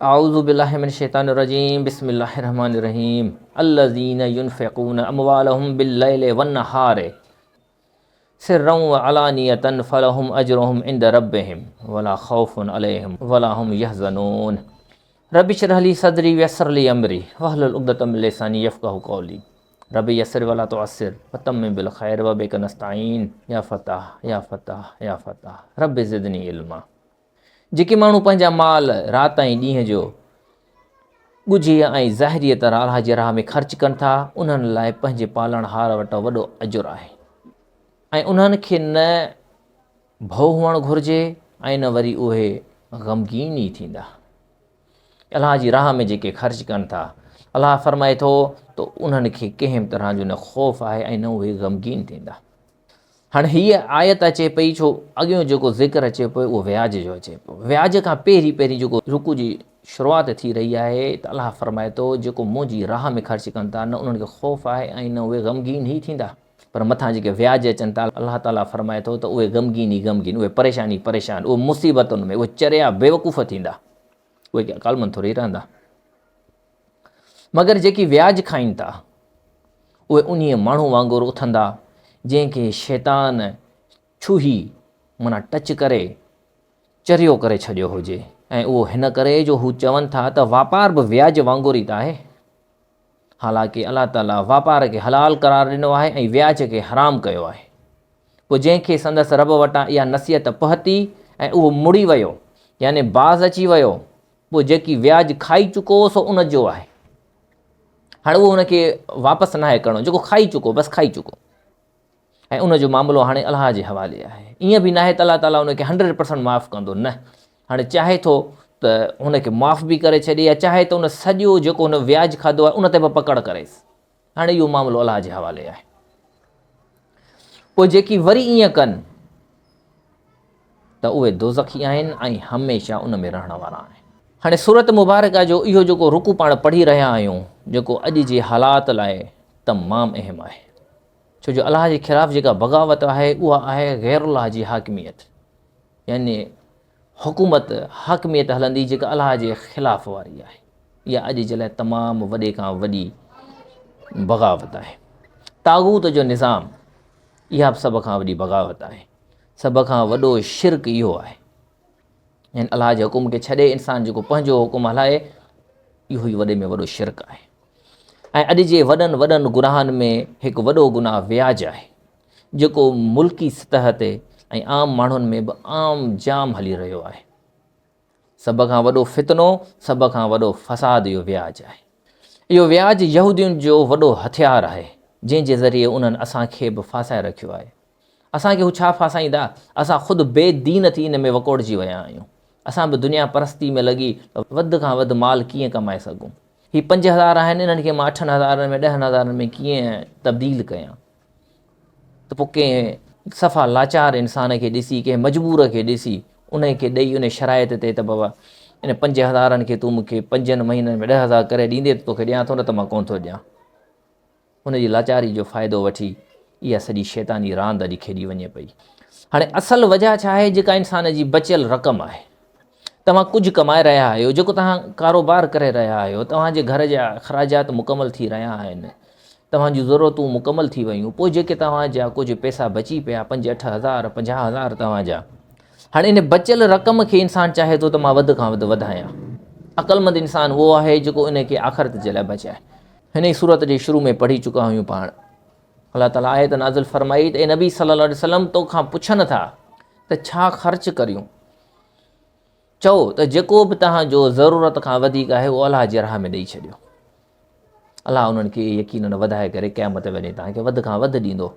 आऊज़ु बिल्लाहि मिनश शैतानिर रजीम बिस्मिल्लाहिर रहमानिर रहीम अल्लज़ीना युनफ़िक़ूना अमवालहुम बिल्लैलि वन्नहारि सिर्रन व अलानियतन फ़लहुम अजरुहुम इंद रब्बिहिम वला ख़ौफ़ुन अलैहिम वला हुम यहज़नून। रब्बि इश्रह ली सदरी वयस्सिर ली अमरी वहलुल उक़दतम मिन लिसानी यफ़क़हू क़ौली। रब्बि यस्सिर वला तुअस्सिर वतम्मिम बिल ख़ैर व बिका नस्ताईन या फ़ताह या फ़ताह या फ़ताह रब्बि ज़िदनी इल्मा। जेके माण्हू पंहिंजा माल राति ऐं ॾींहं जो ॻुझी ऐं ज़ाहिरीअ तरह अलाह जे राह में ख़र्च कनि था, उन्हनि लाइ पंहिंजे पालणहार वटि वॾो अजुर आहे ऐं उन्हनि खे न भउ हुअणु घुरिजे ऐं न वरी उहे ग़मगीन ई थींदा। अलाह जी राह में जेके ख़र्च कनि था, अलाह फरमाए थो त उन्हनि खे कंहिं तरह जो न ख़ौफ़ आहे ऐं न उहे ग़मगीन थींदा। हाणे हीअ आयत अचे पई छो अॻियों जेको ज़िक्र अचे पियो उहो व्याज जो अचे पियो। व्याज खां पहिरीं जेको रुकू जी शुरूआति थी रही आहे त अलाह फरमाए थो जेको मुंहिंजी राह में ख़र्च कनि था न उन्हनि खे ख़ौफ़ आहे ऐं न उहे ग़मगीन ई थींदा। पर मथां जेके व्याज अचनि था अलाह ताला फरमाए थो त उहे ग़मगीन उहे परेशान उहे मुसीबतुनि में उहे चरिया बेवकूफ़ थींदा, उहे अकालमंद थोरी रहंदा। मगर जेकी व्याज खाइनि था उहे उन माण्हू वांगुरु उथंदा जंहिंखे शैतान छुही माना टच करे चरियो करे छॾियो हुजे ऐं उहो हिन करे जो हू चवनि था त वापार बि व्याज वांगुरु ई त आहे। हालांकि अलाह ताला वापार खे हलाल करार ॾिनो आहे ऐं व्याज खे हराम कयो आहे। पोइ जंहिंखे संदसि रब वटां इहा नसीहत पहुती ऐं उहो मुड़ी वियो यानी बाज़ अची वियो, पोइ जेकी व्याज खाई चुको सो उन जो आहे। हाणे उहो उनखे वापसि न आहे करिणो, जेको खाई चुको बसि खाई चुको ऐं उनजो मामिलो हाणे अलाह जे हवाले आहे। ईअं बि न आहे त अलाह ताला उनखे 100% माफ़ु कंदो, न। हाणे चाहे थो त हुनखे माफ़ु बि करे छॾे या चाहे त उन सॼो जेको हुन व्याज खाधो आहे उन ते बि पकड़ करेसि। हाणे इहो मामिलो अलाह जे हवाले आहे। पोइ जेकी वरी ईअं कनि त उहे दोज़खी आहिनि ऐं हमेशह उन में रहण वारा आहिनि। हाणे सूरत मुबारका जो इहो जेको रुकू पाण पढ़ी रहिया आहियूं जेको अॼु जे हालात लाइ तमामु अहम आहे, छो जो अलाह जे ख़िलाफ़ु जेका बग़ावत आहे उहा आहे ग़ैरुल्लाह जी हाकिमियत, यानी हुकूमत हाकिमियत हलंदी जेका अलाह जे ख़िलाफ़ु वारी आहे। इहा अॼु जे लाइ तमामु वॾे खां वॾी बग़ावत आहे। तागूत जो निज़ाम इहा बि सभ खां वॾी बग़ावत आहे। सभ खां वॾो शिरक इहो आहे, यानी अलाह जे हुकुम खे छॾे इंसान जेको पंहिंजो हुकुम हलाए, इहो ई वॾे में वॾो शिरक आहे। ऐं अॼु जे वॾनि गुनाहनि में हिकु वॾो गुनाह व्याज आहे जेको मुल्की सतह ते ऐं आम माण्हुनि में बि आम जाम हली रहियो आहे। सभ खां वॾो फितनो, सभ खां वॾो फ़साद इहो व्याज आहे। इहो व्याज यहूदियुनि जो वॾो हथियार आहे जंहिंजे ज़रिए उन्हनि असांखे बि फासाए रखियो आहे। असांखे हू छा फासाईंदा, असां ख़ुदि बेदीन थी इन में वकोड़जी विया आहियूं। असां बि दुनिया परस्ती में लॻी वधि खां वधि माल कीअं कमाए सघूं। ही 5000 आहिनि, इन्हनि खे मां 8000 में 10000 में कीअं तब्दील कयां। त पोइ कंहिं सफ़ा लाचार इंसान खे ॾिसी, कंहिं मजबूर खे ॾिसी उन खे ॾेई उन शराइत ते त बाबा इन 5000 खे तूं मूंखे 5 महीननि में 10,000 करे ॾींदे त तोखे ॾियां थो, न त मां कोन थो ॾियां। उनजी लाचारी जो फ़ाइदो वठी इहा सॼी शैतानी रांदि अॼु खेॾी वञे पई। हाणे असल वजह छा आहे, जेका इंसान जी बचियल रक़म आहे। तव्हां कुझु कमाए रहिया आहियो, जेको तव्हां कारोबार करे रहिया आहियो, तव्हांजे घर जा ख़राजात मुकमल थी रहिया आहिनि, तव्हांजूं ज़रूरतूं मुकमल थी वियूं, पोइ जेके तव्हांजा कुझु पैसा बची पिया 5-8 हज़ार 50,000 तव्हांजा, हाणे इन बचियल रक़म खे इंसानु चाहे थो त मां वधि खां वधि वधायां। अक़लमंद इंसानु उहो आहे जेको इनखे आख़िरत जे लाइ बचाए। हिन ई सूरत जे शुरू में पढ़ी चुका आहियूं पाण, अलाह ताला आयत नाज़िल फरमाई त ए नबी सल्लल्लाहु अलैहि वसल्लम तोखां पुछनि था त छा ख़र्च करियूं, चओ त जेको बि तव्हांजो ज़रूरत खां वधीक आहे उहो अलाह जे राह में ॾेई छॾियो। अलाह उन्हनि खे यकीनन वधाए करे क़यामत वञे तव्हांखे वधि खां वधि ॾींदो।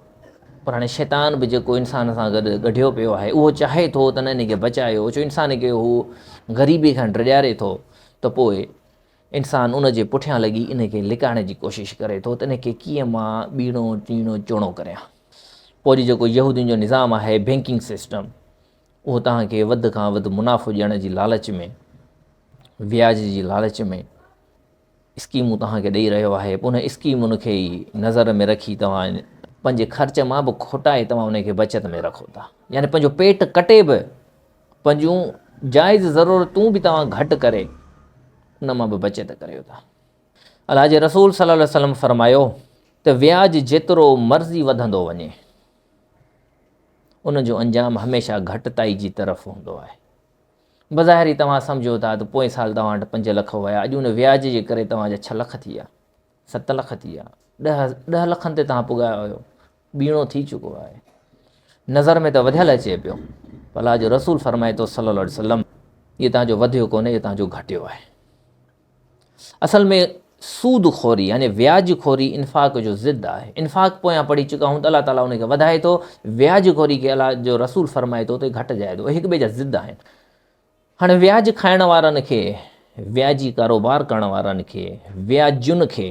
पर हाणे शैतान बि जेको इंसान सां गॾु गढियो पियो आहे उहो चाहे थो त न इनखे बचायो, छो इंसान खे हू ग़रीबी खां ड्रिॼारे थो त पोइ इंसानु उन जे पुठियां लॻी इनखे लिकाइण जी कोशिशि करे थो त इनखे कीअं मां ॿीणो टीणो चोणो करियां। पोइ वरी जेको यहूदियुनि जो निज़ाम आहे बैंकिंग सिस्टम, उहो तव्हांखे वधि खां वधि मुनाफ़ो ॾियण जी लालच में, व्याज जी लालच में स्कीमूं तव्हांखे ॾेई रहियो आहे। पोइ उन स्कीमुनि खे ई नज़र में रखी तव्हां पंहिंजे ख़र्च मां बि खोटाए तव्हां उनखे बचत में रखो था, यानी पंहिंजो पेट कटे बि पंहिंजूं जाइज़ ज़रूरतूं बि तव्हां घटि करे उन मां बि बचत करियो था। अलाह जे रसूल सल्लल्लाहु अलैहि वसल्लम फरमायो त व्याज जेतिरो मर्ज़ी वधंदो वञे उन जो अंजाम हमेशह घटिताई जी तरफ़ हूंदो आहे। बज़ाहिरी तव्हां सम्झो था त पोएं साल तव्हां वटि 5 लख हुया, अॼु उन व्याज जे करे तव्हांजा 6 लख थी विया, 7 लख थी विया, 10 लखनि ते तव्हां पुॻाया हुयो, बीणो थी चुको आहे। नज़र में त वधियल अचे पियो, पर अलाह जो रसूल फरमाए थो सल्लल्लाहु अलैहि वसल्लम इहो तव्हांजो वधियो कोन्हे, इहो तव्हांजो घटियो आहे। असल में सूद खोरी यानी व्याज खोरी इन्फ़ाक़ जो ज़िद आहे। इन्फ़ाक़ पोयां पढ़ी चुका हूं त अलाह ताला उनखे वधाए थो, व्याज खोरी खे अलाह जो रसूल फरमाए थो त घटिजाए थो, हिक ॿिए जा ज़िद आहिनि। हाणे व्याज खाइण वारनि खे, व्याजी कारोबार करण वारनि खे, व्याजुनि खे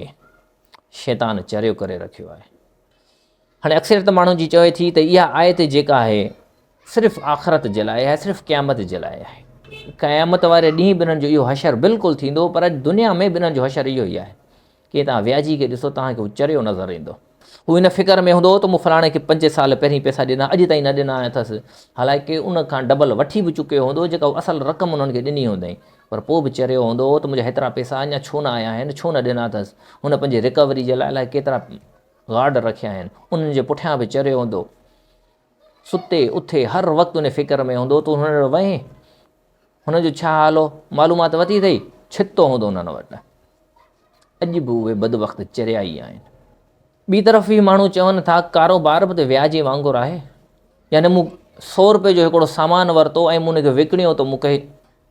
शैतान चरियो करे रखियो आहे। हाणे अक्सरियत माण्हुनि जी चवे थी त इहा आयत जेका आहे सिर्फ़ु आख़िरत जे लाइ आहे, सिर्फ़ु क़यामत जे लाइ आहे। क़यामत वारे ॾींहुं ॿिन्हिनि जो इहो हशर बिल्कुलु थींदो, पर अॼु दुनिया में ॿिन्हिनि जो हशर इहो ई आहे कि तव्हां व्याजी खे ॾिसो, तव्हांखे हू चरियो नज़र ईंदो। हू इन फ़िक्र में हूंदो त मूं फलाणे खे 5 साल पहिरीं पैसा ॾिना, अॼु ताईं न ॾिना अथसि, हालांकि उन खां डबल वठी बि चुकियो हूंदो जेका असल रक़म उन्हनि खे ॾिनी हूंदई, पर पोइ बि चरियो हूंदो त मुंहिंजा हेतिरा पैसा अञा छो न आया आहिनि, छो न ॾिना अथसि। हुन पंहिंजी रिकवरी जे लाइ अलाए केतिरा गार्ड रखिया आहिनि, उन्हनि जे पुठियां बि चरियो हूंदो। सुते उथे हर वक़्तु उन फ़िक्र में हूंदो त हुन वटि वञे, हुनजो छा हालो मालूमात वरिती अथई, छितो हूंदो उन्हनि वटि। अॼु बि उहे बदबख़्त चरिया ई आहिनि। ॿी तरफ़ ही माण्हू चवनि था कारोबार बि त व्याजे वांगुरु आहे, यानी मूं 100 रुपए जो हिकिड़ो सामान वरितो ऐं मूं हुनखे विकिणियो त मूंखे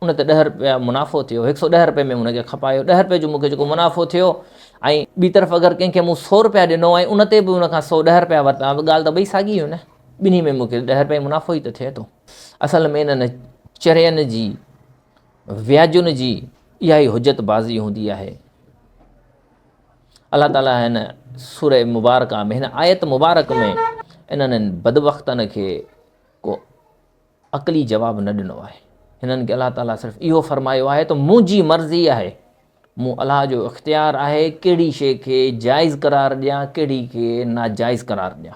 उन ते 10 रुपया मुनाफ़ो थियो, 110 रुपए में हुनखे खपायो, 10 रुपए जो मूंखे जेको मुनाफ़ो थियो। ऐं ॿी तरफ़ अगरि कंहिंखे मूं 100 रुपया ॾिनो ऐं उन ते बि उनखां 10 रुपया वरिता, ॻाल्हि त ॿई साॻी हुई न, ॿिन्ही में मूंखे 10 रुपए मुनाफ़ो ई त थिए थो। असल में इन्हनि चरियनि जी, व्याजुनि जी इहा ई हुजतबाज़ी हूंदी आहे। अलाह ताला हिन सूरह मुबारक में, हिन आयत मुबारक में इन्हनि बदबख़्तनि खे को अक़ली जवाबु न ॾिनो आहे। हिननि खे अलाह ताला सिर्फ़ु इहो फरमायो आहे त मुंहिंजी मर्ज़ी आहे, मूं अलाह जो इख़्तियार आहे कहिड़ी शइ खे जाइज़ करार ॾियां, कहिड़ी खे नाजाइज़ करार ॾियां,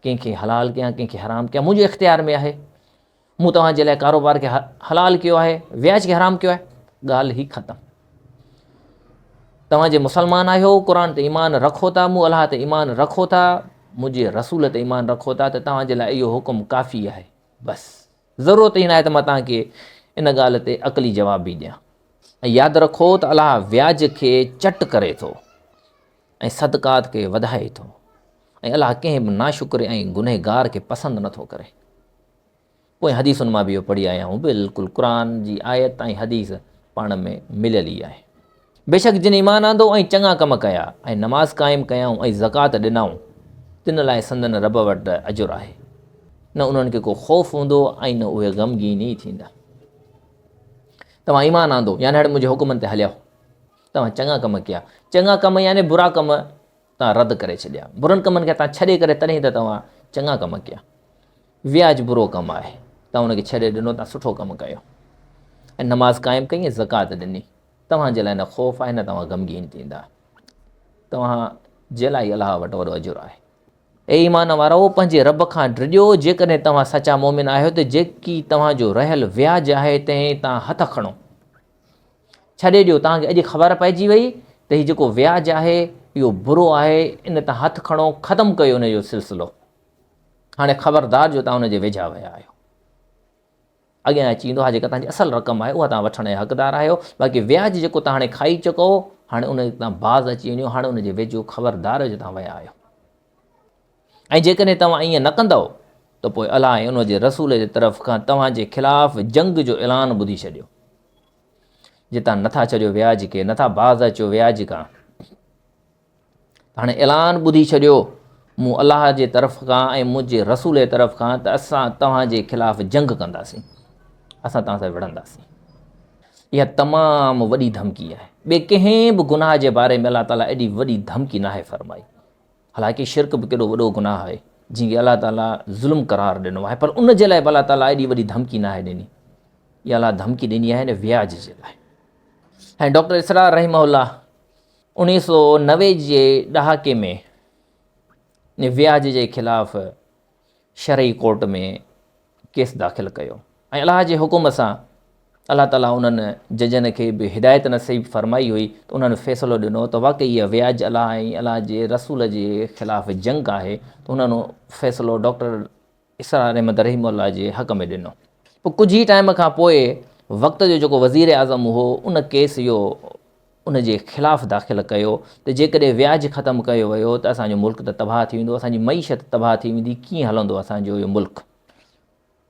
कंहिंखे हलाल कयां, कंहिंखे हराम कयां, मुंहिंजे इख़्तियार में आहे। मूं तव्हांजे लाइ कारोबार खे हलाल कयो आहे, व्याज खे हराम कयो आहे, ॻाल्हि ई ख़तमु। तव्हां जे मुसलमान आहियो, क़ुर ते ईमान रखो था, मूं अलाह ते ईमान रखो था, मुंहिंजे रसूल ते ईमान रखो था, त तव्हांजे लाइ इहो हुकुम काफ़ी आहे। बसि ज़रूरत ई न आहे त मां तव्हांखे इन ॻाल्हि ते अक़ली जवाब बि ॾियां। ऐं यादि रखो त अलाह व्याज खे चट करे थो ऐं सदक़ात खे वधाए थो, ऐं अलाह कंहिं बि नाशुक्र ऐं गुनहगार खे पसंदि नथो करे। पोइ हदीसुनि मां बि इहो पढ़ी आया आहियूं, बिल्कुलु क़ुर जी आयत ऐं हदीस पाण में मिलियल ई आहे। बेशक जिन ईमान आंदो ऐं चङा कम कया ऐं नमाज़ क़ाइमु कयऊं ऐं ज़कात ॾिनऊं, तिन लाइ संदन रब वटि अजुरु आहे। न उन्हनि खे को ख़ौफ़ हूंदो ऐं न उहे ग़मगीन ई थींदा। तव्हां ईमान आंदो यानी हाणे मुंहिंजे हुकुमनि ते हलिया, तव्हां चङा कम कया, चङा कम यानी बुरा कम तव्हां रद्द करे छॾिया, बुरनि कमनि खे तव्हां छॾे करे तॾहिं त तव्हां चङा कम कया। व्याज बुरो कमु आहे, तव्हां हुनखे छॾे ॾिनो, तव्हां सुठो कमु कयो ऐं नमाज़ क़ाइमु कई ऐं ज़कात ॾिनी, तव्हांजे लाइ न ख़ौफ़ आहे न तव्हां ग़मगीन थींदा, तव्हां जे लाइ अलाह वटि वॾो अजुरु आहे। ए ईमान वारो, पंहिंजे रब खां डिॼो, जेकॾहिं तव्हां सचा मोमिन आहियो त जेकी तव्हांजो रहियल व्याज आहे तंहिं तव्हां हथु खणो, छॾे ॾियो। तव्हांखे अॼु ख़बर पइजी वई त हीउ जेको व्याज आहे इहो बुरो आहे, इन तां हथु खणो, ख़तमु कयो उन जो सिलसिलो। हाणे ख़बरदार जो तव्हां हुनजे वेझा विया आहियो, अॻियां अची वेंदो हा जेका तव्हांजी असल रक़म आहे उहा तव्हां वठण जा हक़दार आहियो, बाक़ी व्याज जेको तव्हां हाणे खाई चुको, हाणे उन तव्हां बाज़ अची वञो, हाणे उनजे वेझो ख़बरदार जो तव्हां विया आहियो। ऐं जेकॾहिं तव्हां ईअं न कंदव त पोइ अलाह ऐं उनजे रसूल जे तरफ़ खां तव्हांजे ख़िलाफ़ु जंग जो ऐलान ॿुधी छॾियो, जे तव्हां नथा छॾियो व्याज खे, नथा बाज़ अचो व्याज खां, हाणे ऐलान ॿुधी छॾियो मूं अलाह जे तरफ़ खां ऐं मुंहिंजे रसूल जे तरफ़ खां त असां तव्हांजे ख़िलाफ़ु जंग कंदासीं, असां तव्हां सां विढ़ंदासीं। इहा तमामु वॾी धमकी आहे। ॿिए कंहिं बि गुनाह जे बारे में अलाह ताला एॾी वॾी धमकी नाहे फरमाई। हालांकि शिरक बि केॾो वॾो गुनाह आहे जंहिंखे अलाह ताला ज़ुल्म करार ॾिनो आहे, पर उन जे लाइ बि अलाह ताला एॾी वॾी धमकी नाहे ॾिनी। इहा अलाह धमकी ॾिनी आहे न व्याज जे लाइ। ऐं डॉक्टर इसरार रहमहुल्लाह 1990 जे ॾहाके में व्याज जे ख़िलाफ़ शरई कोर्ट में केस दाख़िल कयो ऐं अलाह जे हुकुम सां अलाह ताला उन्हनि जजनि खे बि हिदायत नसीब फरमाई हुई त उन्हनि फ़ैसिलो ॾिनो त वाक़ई इहा व्याज अलाह ऐं अलाह जे रसूल जे ख़िलाफ़ु जंग आहे, त उन्हनि फ़ैसिलो डॉक्टर इसरार अहमद रहीमुल्लाह जे हक़ में ॾिनो। पोइ कुझु ई टाइम खां पोइ वक़्त जो जेको वज़ीर आज़म हो उन केस इहो उन जे ख़िलाफ़ु दाख़िल कयो त जेकॾहिं व्याज ख़तमु कयो वियो त असांजो मुल्क त तबाह थी वेंदो, असांजी मईशत तबाह थी वेंदी, कीअं हलंदो असांजो इहो मुल्क।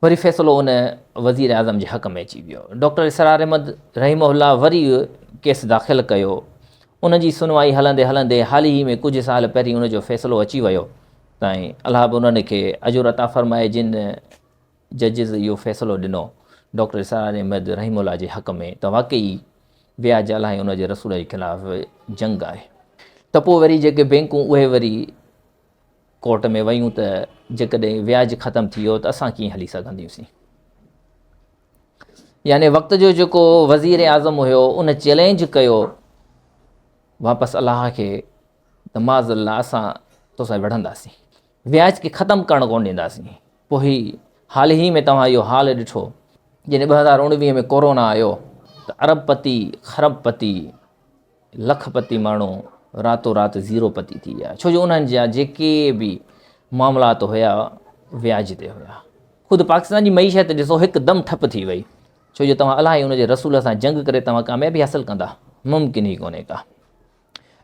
वरी फ़ैसिलो उन वज़ीर आज़म जे हक़ में अची वियो। डॉक्टर इसरार अहमद रहीमुल्लाह वरी केस दाख़िल कयो। उन जी सुनवाई हलंदे हलंदे हाल ई में कुझु साल पहिरीं उन जो फ़ैसिलो अची वियो ताईं अलाह बि उन्हनि खे अजुर अता फ़रमाए जिन जजिस इहो फ़ैसिलो ॾिनो डॉक्टर इसरार अहमद रहीमुल्लाह जे हक़ में त वाक़ई व्याज अलाह उन जे रसूल जे ख़िलाफ़ु जंग आहे। त पोइ वरी जेके बैंकूं उहे वरी कोर्ट में वयूं त जेकॾहिं व्याज ख़तमु थी वियो त असां कीअं हली सघंदियूंसीं। याने वक़्त जो जेको वज़ीर आज़म हुयो उन चैलेंज कयो वापसि अलाह खे त माज़ल्ला असां तोसां विढ़ंदासीं, व्याज खे ख़तमु करणु कोन ॾींदासीं। पोइ ही हाल ई में तव्हां इहो हाल ॾिठो जॾहिं 2019 में कोरोना आयो त अरबपति खरबपति लखपति माण्हू रातो राति ज़ीरोपति थी विया, छो जो उन्हनि जा जेके बि मामलात हुया व्याज ते हुया। ख़ुदि पाकिस्तान जी मईशत ॾिसो हिकदमि ठप थी वई, छो जो तव्हां अलाह उन जे रसूल सां जंग करे तव्हां कामयाबी हासिलु कंदा, मुमकिन ई कोन्हे का।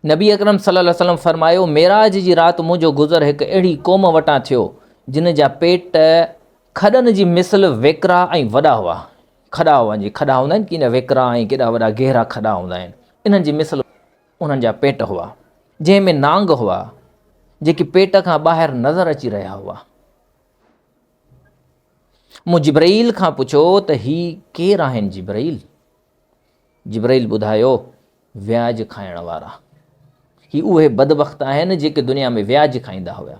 नबी अकरम सल्लल्लाहु अलैहि वसल्लम फरमायो, मेराज जी राति मुंहिंजो गुज़र हिकु अहिड़ी क़ौम वटां थियो जिन जा पेट खॾनि जी मिसल वेकरा ऐं वॾा हुआ। खॾा हुआ जी खॾा हूंदा आहिनि की न, वेकरा ऐं केॾा वॾा गहरा खॾा हूंदा आहिनि, इन्हनि जी मिसल उन्हनि जा पेट हुआ जंहिंमें नांग हुआ जेके पेट खां ॿाहिरि नज़र अची रहिया हुआ। मूं जिब्राइल खां पुछियो त ही केरु आहिनि जिब्राइल? जिब्राइल ॿुधायो व्याज खाइण वारा, ही उहे बदबख़्त आहिनि जेके दुनिया में व्याज खाईंदा हुआ।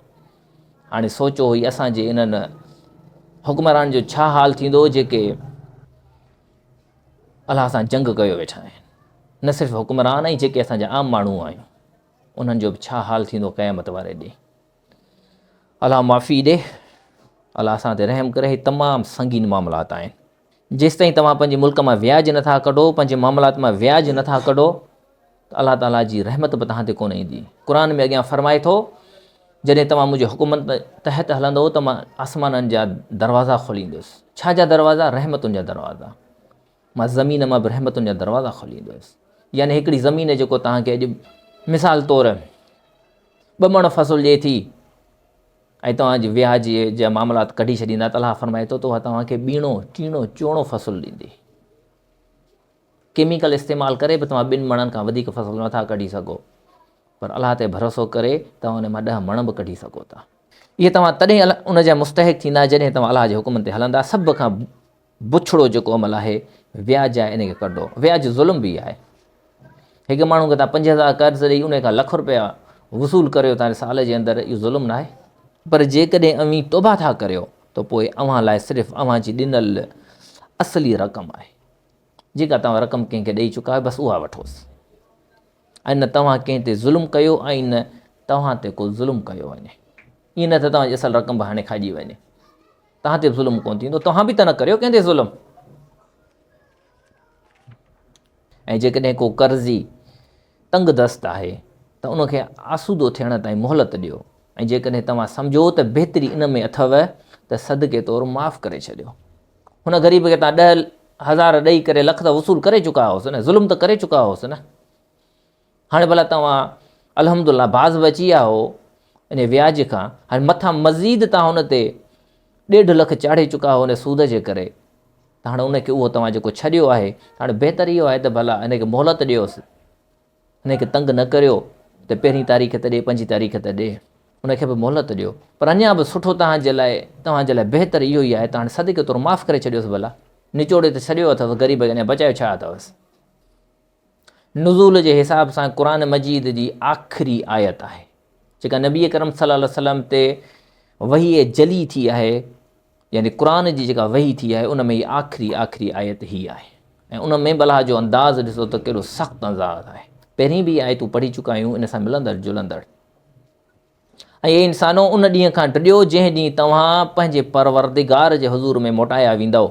हाणे सोचो हुई असांजे इन्हनि हुक्मरान जो छा हाल थींदो जेके अलाह सां जंग कयो वेठा आहिनि। न सिर्फ़ु हुक्मरान ऐं जेके असांजा आम माण्हू आहियूं उन्हनि जो बि छा हाल थींदो क़यामत वारे ॾींहुं। अलाह माफ़ी ॾे, अलाह असां ते रहम करे। तमामु संगीन मामलात आहिनि। जेसिताईं तव्हां पंहिंजे मुल्क मां व्याज नथा कढो, पंहिंजे मामलात मां व्याज नथा कढो त अलाह ताला जी रहमत बि तव्हां ते कोन ईंदी। क़ुर में अॻियां फरमाए थो, जॾहिं तव्हां मुंहिंजे हुकूमत तहत हलंदो त मां आसमाननि जा दरवाज़ा खोलींदुसि। छा जा दरवाज़ा? रहमतुनि जा दरवाज़ा। मां ज़मीन मां बि रहमतुनि जा दरवाज़ा खोलींदुसि। यानी हिकिड़ी ज़मीन जेको तव्हांखे अॼु मिसाल तौरु 2 मण फ़सुलु ॾिए थी ऐं तव्हांजे व्याज जा मामलात कढी छॾींदा त अलाह फरमाए थो त उहा तव्हांखे ॿीणो टीणो चोणो फ़सुलु ॾींदी। केमिकल इस्तेमालु करे बि तव्हां 2 मणनि खां वधीक फ़सुलु नथा कढी सघो, पर अलाह ते भरोसो करे तव्हां उन मां 10 मण बि कढी सघो था। इहे तव्हां तॾहिं उन जा मुस्तहिक़ थींदा जॾहिं तव्हां अलाह जे हुकुम ते हलंदा। सभ खां बुछड़ो जेको अमल आहे व्याज आहे, इन खे कढो। व्याज ज़ुल्म बि आहे। हिकु माण्हू खे तव्हां 5000 कर्ज़ ॾेई उन खां ₹1,00,000 वसूल करियो था साल जे अंदरि, इहो ज़ुल्म न आहे। पर जेकॾहिं अव्हीं तौबा था करियो त पोइ अव्हां लाइ सिर्फ़ु अव्हां जी ॾिनल असली रक़म आहे। जेका तव्हां रक़म कंहिंखे ॾेई चुका आहियो बसि उहा वठोसि, ऐं न तव्हां कंहिं ते ज़ुल्म कयो ऐं न तव्हां ते को ज़ुल्म कयो वञे। ईअं न त तव्हांजी असल रक़म बि हाणे खाइजी वञे, तव्हां ते बि ज़ुल्म कोन थींदो। तव्हां बि त न करियो कंहिं ते ज़ुल्म। ऐं जेकॾहिं को कर्ज़ी तंग दस्त आहे त उनखे आसूदो थियण ताईं मोहलत ॾियो। ऐं जेकॾहिं तव्हां सम्झो त बहितरी इन में अथव त सदके तौरु माफ़ु करे छॾियो। हुन ग़रीब खे तव्हां 10,000 ॾेई करे लख त वसूल करे चुका हुओसि न, ज़ुल्म त करे चुका हुओसि न। हाणे भला तव्हां अल्हम्दुलिल्लाह बाज़ बची विया हो इन व्याज खां, हाणे मथां मज़ीद तव्हां हुन ते 1.5 लख चाढ़े चुका हो उन सूद जे करे, त हाणे उनखे उहो तव्हां जेको छॾियो आहे, हाणे बहितर इहो आहे त भला हिनखे मोहलत ॾियोसि, हिनखे तंग न करियो त 1 तारीख़ ते ॾे 5 तारीख़ ते ॾे, उनखे बि मोहलत ॾियो। पर अञा बि सुठो तव्हांजे लाइ बहितर इहो ई आहे त हाणे सदके तौरु माफ़ु करे छॾियोसि। भला निचोड़े त छॾियो अथव, ग़रीब खे अञा बचायो छा अथवसि। नुज़ूल जे हिसाब सां क़ुर मजीद जी आख़िरी आयत आहे जेका नबी करम सल्लल्लाहु अलैहि वसल्लम ते वही जली थी आहे, यानी क़ुर जी जेका वही थी आहे उन में ई आख़िरी आयत ई आहे। ऐं उन में भला जो अंदाज़ ॾिसो त केॾो सख़्तु अंदाज़ आहे। पहिरीं बि आयतूं पढ़ी चुका आहियूं इन सां मिलंदड़ जुलंदड़। ऐं इहे इंसानो उन ॾींहं खां डिॼो जंहिं ॾींहुं तव्हां पंहिंजे परवरदिगार जे हुज़ूर में मोटाया वेंदव।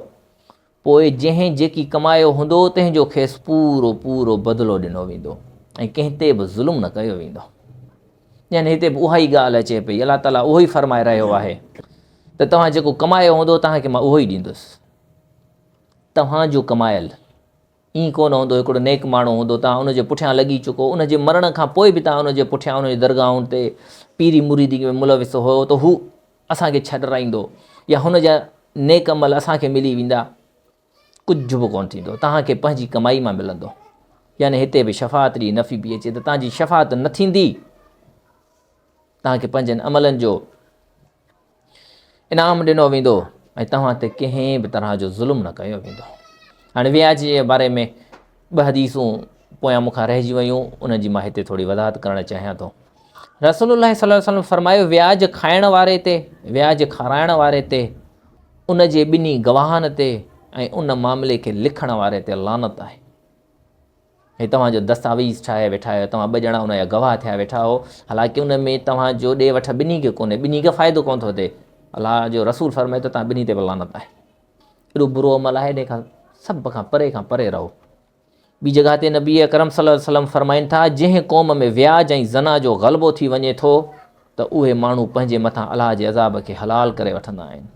पोइ जंहिं जेकी कमायो हूंदो तंहिंजो खेसि पूरो पूरो बदिलो ॾिनो वेंदो ऐं कंहिं ते बि ज़ुल्म न कयो वेंदो। यानी हिते बि उहा ई ॻाल्हि अचे पई, अलाह ताला उहो ई फ़रमाए रहियो आहे त तव्हां जेको कमायो हूंदो तव्हांखे मां उहो ई ॾींदुसि। तव्हांजो कमायल ईअं कोन हूंदो हिकिड़ो नेक माण्हू हूंदो, तव्हां उनजे पुठियां लॻी चुको, उनजे मरण खां पोइ बि तव्हां उनजे पुठियां उनजी दरगाहुनि ते पीरी मुरीदी में मुलविस हुयो त हू असांखे छॾाईंदो या हुनजा नेक अमल असांखे मिली वेंदा, कुझु बि कोन्ह थींदो, तव्हांखे पंहिंजी कमाई मां मिलंदो। यानी हिते बि शफ़ात जी नफ़ी बि अचे त तव्हांजी शफ़ात न थींदी, तव्हांखे पंहिंजनि अमलनि जो इनाम ॾिनो वेंदो ऐं तव्हां ते कंहिं बि तरह जो ज़ुल्म न कयो वेंदो। हाणे व्याज जे बारे में 2 हदीसूं पोयां मूंखां रहिजी वियूं, उनजी मां हिते थोरी वज़ाहत करणु चाहियां थो। रसूलुल्लाह सल्लल्लाहु अलैहि वसल्लम फरमायो, व्याज खाइण वारे ते, व्याज खाराइण वारे ते, उन जे ॿिन्ही गवाहनि ते ऐं उन मामले खे लिखण वारे ते लानत आहे। हे तव्हांजो दस्तावेज़ ठाहे वेठा आहियो, तव्हां 2 ॼणा उनजा गवाह थिया वेठा हो, हालांकि उन में तव्हांजो ॾे वठि ॿिन्ही खे कोन्हे, ॿिन्ही खे फ़ाइदो कोन थो थिए। अलाह जो रसूल फरमाए त तव्हां ॿिन्ही ते बि लानत आहे। एॾो बुरो अमल आहे, इन खां सभ खां परे रहो। ॿी जॻह ते नबी अकरम सल्लल्लाहु अलैहि वसल्लम फरमाइनि था, जंहिं क़ौम में व्याज ऐं ज़ना जो ग़लबो थी वञे थो त उहे माण्हू पंहिंजे मथां अलाह जे अज़ाब खे हलाल करे वठंदा आहिनि।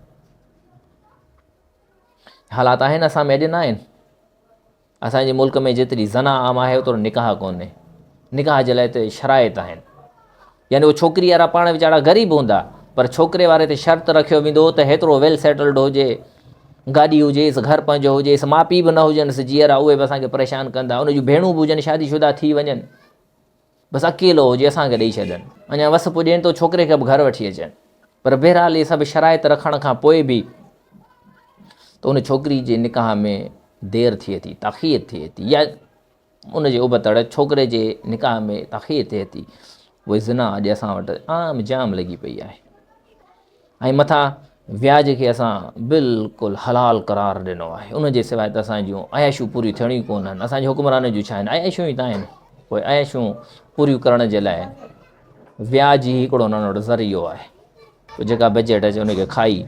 हालात आहिनि असां में, अॼु न आहिनि। असांजे मुल्क में जेतिरी ज़ना आम आहे ओतिरो निकाह कोन्हे। निकाह जे लाइ त शराइत आहिनि, यानी उहो छोकिरी वारा पाण वीचारा ग़रीब हूंदा, पर छोकिरे वारे ते शर्त रखियो वेंदो त हेतिरो वेल सेटल्ड हुजे, गाॾी हुजेसि, घर पंहिंजो हुजेसि, माउ पीउ बि न हुजनिसि जीअरा, उहे बि असांखे परेशान कंदा, उन जूं भेणूं बि हुजनि शादीशुदा थी वञनि, बसि अकेलो हुजे असांखे ॾेई छॾनि, अञा वस पुॼेनि तो छोकिरे खे बि घर वठी अचनि। पर बहरहाल इहे सभु शराइत रखण खां पोइ बि त उन छोकिरी जे निकाह में देरि थिए थी, ताख़ीर थिए थी, या उन जे उबतड़ छोकिरे जे निकाह में ताख़ीर थिए थी। उहे ज़िना अॼु असां वटि आम जाम लॻी पई आहे। ऐं मथां व्याज खे असां बिल्कुलु हलाल करार ॾिनो आहे। उन जे सवाइ त असांजूं अयाशूं पूरियूं थियणियूं कोन आहिनि। असांजे हुक्मरान जूं छा आहिनि, अयाशूं ई त आहिनि। पोइ अयाशूं पूरियूं करण जे लाइ व्याज ई हिकिड़ो नंढो ज़रियो आहे। पोइ जेका बजट अचे उनखे खाई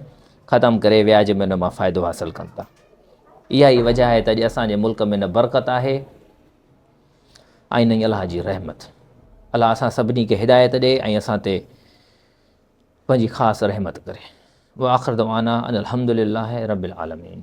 ख़तमु करे व्याज में उन मां फ़ाइदो हासिलु कनि था। इहा ई वजह आहे त अॼु असांजे मुल्क में न बरकत आहे ऐं न ई अलाह जी रहमत। अलाह असां सभिनी खे हिदायत ॾे ऐं असां ते पंहिंजी ख़ासि रहमत करे। व आख़िर दवाना अनिल हम्दुलिल्लाहि रब्बिल आलमीन।